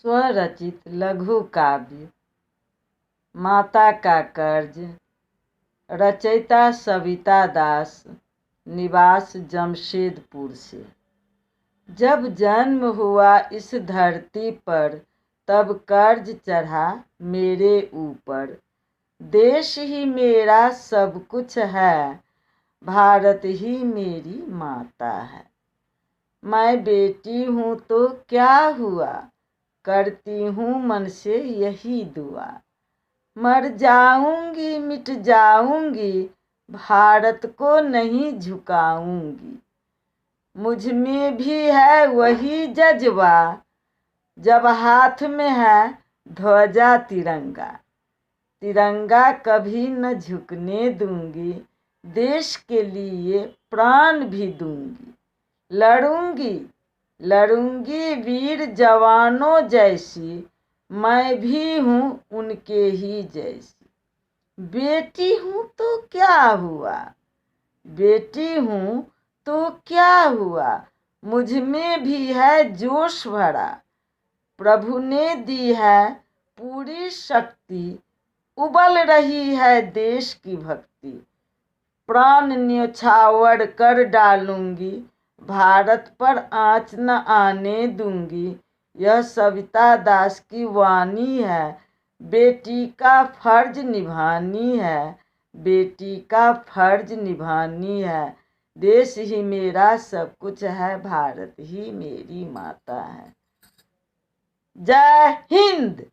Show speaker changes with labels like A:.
A: स्वरचित लघु काव्य माता का कर्ज। रचयिता सविता दास, निवास जमशेदपुर से। जब जन्म हुआ इस धरती पर, तब कर्ज चढ़ा मेरे ऊपर। देश ही मेरा सब कुछ है, भारत ही मेरी माता है। मैं बेटी हूँ तो क्या हुआ, करती हूँ मन से यही दुआ। मर जाऊंगी मिट जाऊंगी, भारत को नहीं झुकाऊंगी। मुझ में भी है वही जज्बा, जब हाथ में है ध्वजा तिरंगा। तिरंगा कभी न झुकने दूंगी, देश के लिए प्राण भी दूंगी। लड़ूंगी लड़ूंगी वीर जवानों जैसी, मैं भी हूँ उनके ही जैसी। बेटी हूँ तो क्या हुआ, बेटी हूँ तो क्या हुआ, मुझ में भी है जोश भरा। प्रभु ने दी है पूरी शक्ति, उबल रही है देश की भक्ति। प्राण न्योछावर कर डालूंगी, भारत पर आँच न आने दूंगी। यह सविता दास की वाणी है, बेटी का फर्ज निभानी है, बेटी का फर्ज निभानी है। देश ही मेरा सब कुछ है, भारत ही मेरी माता है। जय हिंद।